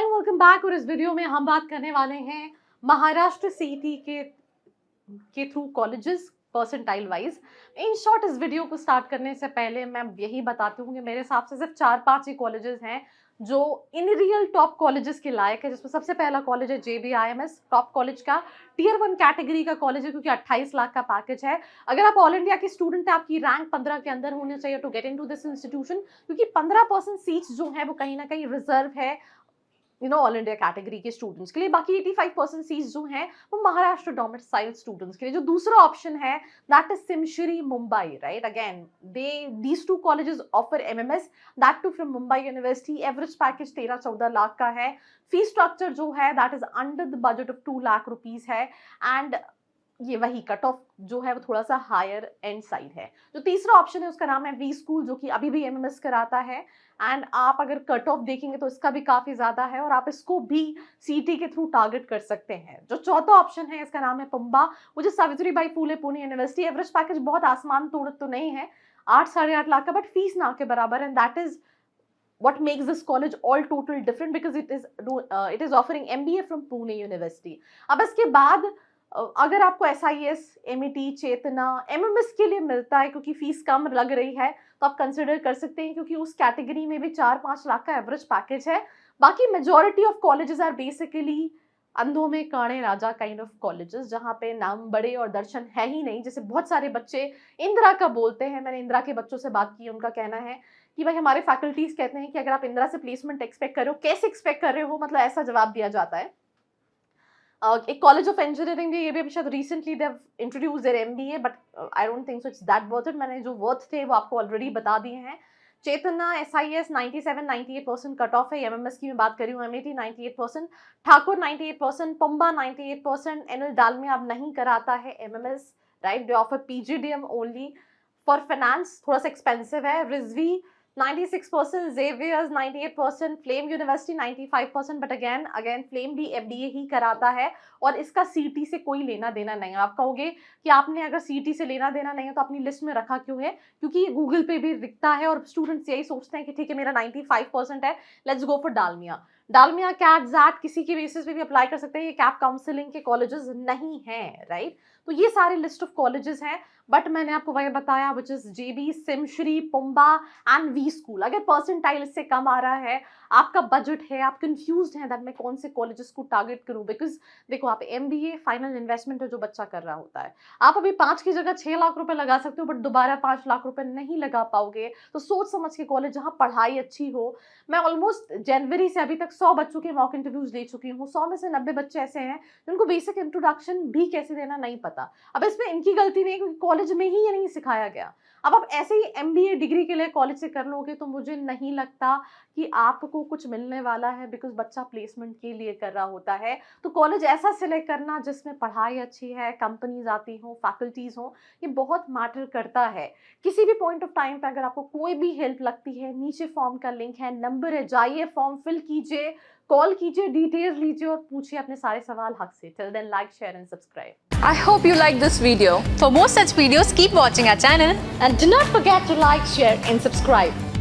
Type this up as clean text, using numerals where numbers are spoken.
Time, welcome back. और इस video में हम बात करने वाले हैं महाराष्ट्र सीईटी के through colleges percentile wise. In short इस वीडियो को स्टार्ट करने से पहले मैं यही बताती हूँ कि मेरे हिसाब से सिर्फ 4-5 ही कॉलेजेस हैं जो इन रियल टॉप कॉलेजेस के लायक है, जिसमें सबसे पहला कॉलेज है JBIMS। टॉप कॉलेज का टियर 1 कैटेगरी का कॉलेज है क्योंकि 28 लाख का पैकेज है। अगर आप ऑल इंडिया के स्टूडेंट हैं, आपकी रैंक 15 के अंदर होनी चाहिए to get into this institution, क्योंकि 15% सीट्स जो है वो कहीं ना कहीं रिजर्व है ऑल इंडिया कैटेगरी के स्टूडेंट्स के लिए। बाकी 85% सीट्स जो हैं वो महाराष्ट्र डोमिसाइल्ड स्टूडेंट्स के लिए। जो दूसरा ऑप्शन है that is SIMSREE Mumbai, right. Again these two colleges offer MMS, that too from Mumbai university. Average package 13-14 lakh का है। फी स्ट्रक्चर जो है that is under the budget of 2 lakh rupees है। एंड ये वही कट ऑफ जो है वो थोड़ा सा हायर एंड साइड है। जो तीसरा ऑप्शन है उसका नाम है वी स्कूल, जो कि अभी भी MMS कराता है। एंड आप अगर कट ऑफ देखेंगे तो इसका भी काफी ज्यादा है और आप इसको भी CT के थ्रू टारगेट कर सकते हैं। जो चौथा ऑप्शन है इसका नाम है पुम्बा, वो जो Savitribai Phule Pune university. Average package बहुत आसमान तोड़ तो नहीं है, 8-8.5 लाख का, बट फीस ना के बराबर। And that is what makes this college all total different because it is offering MBA from Pune University. अब इसके बाद अगर आपको SIS, MET, चेतना, MMS के लिए मिलता है क्योंकि फीस कम लग रही है तो आप कंसिडर कर सकते हैं, क्योंकि उस कैटेगरी में भी 4-5 लाख का एवरेज पैकेज है। बाकी majority of colleges are basically अंधों में काणे राजा काइंड ऑफ कॉलेजेस, जहाँ पे नाम बड़े और दर्शन है ही नहीं। जैसे बहुत सारे बच्चे इंदिरा का बोलते हैं, मैंने इंदिरा के बच्चों से बात की, उनका कहना है कि भाई हमारे फैकल्टीज कहते हैं कि अगर आप इंदिरा से प्लेसमेंट एक्सपेक्ट कर रहे हो, कैसे एक्सपेक्ट कर रहे हो, मतलब ऐसा जवाब दिया जाता है। एक कॉलेज ऑफ इंजीनियरिंग भी, ये भी अभी शायद recently they have introduced their MBA, but I don't think so it's that worth it. मैंने जो वर्थ थे वो आपको ऑलरेडी बता दिए हैं। चेतना SIS 97-98% कट ऑफ है। MMS की मैं बात कर रही हूँ, MET 98%, ठाकुर 98%, पंबा 98%, NL डालमिया अब नहीं कराता है MMS, right. They offer PGDM only. For finance थोड़ा सा एक्सपेंसिव है। Rizvi 96%, Xavier's 98%, flame university 95%, but again flame भी MBA ही कराता है और इसका CT से कोई लेना देना नहीं है। आप कहोगे कि आपने अगर CT से लेना देना नहीं है तो अपनी लिस्ट में रखा क्यों है? क्योंकि ये गूगल पे भी दिखता है और स्टूडेंट्स यही सोचते हैं कि ठीक है मेरा 95% है, let's go for Dalmia CAT XAT किसी के बेसिस पे भी अप्लाई कर सकते हैं। ये कैप काउंसलिंग के कॉलेजेस नहीं हैं, राइट। तो ये सारे लिस्ट ऑफ कॉलेजेस हैं, बट मैंने आपको वही बताया which is JB, SIMSREE, PUMBA and we school. अगर परसेंटाइल इससे कम आ रहा है, आपका बजट है, आप कंफ्यूज्ड हैं दैट मैं कौन से कॉलेजेस को टारगेट करूं, बिकॉज देखो आप MBA फाइनल इन्वेस्टमेंट है जो बच्चा कर रहा होता है। आप अभी 5 की जगह 6 लाख रुपए लगा सकते हो, बट दोबारा 5 लाख रुपए नहीं लगा पाओगे। तो सोच समझ के कॉलेज जहाँ पढ़ाई अच्छी हो। मैं ऑलमोस्ट जनवरी से अभी तक 100 बच्चों के मॉक इंटरव्यूज ले चुकी हूँ। 100 में से 90 बच्चे ऐसे हैं जिनको बेसिक इंट्रोडक्शन भी कैसे देना नहीं पता। अब इसमें इनकी गलती नहीं, क्योंकि कॉलेज में ही ये नहीं सिखाया गया। अब आप ऐसे ही MBA डिग्री के लिए कॉलेज से कर लोगे तो मुझे नहीं लगता कि आपको कुछ मिलने वाला है, बिकॉज बच्चा प्लेसमेंट के लिए कर रहा होता है। तो कॉलेज ऐसा सिलेक्ट करना जिसमें पढ़ाई अच्छी है, कंपनीज आती हो, फैकल्टीज हो, ये बहुत मैटर करता है। किसी भी पॉइंट ऑफ टाइम पे अगर आपको कोई भी हेल्प लगती है, नीचे फॉर्म का लिंक है, नंबर है, जाइए फॉर्म फिल कीजिए, कॉल कीजिए, डिटेल्स लीजिए और पूछिए अपने सारे सवाल हक से। Till then, like, share and subscribe. I hope you like this video. For more such videos, keep watching our channel. And do not forget to like, share and subscribe.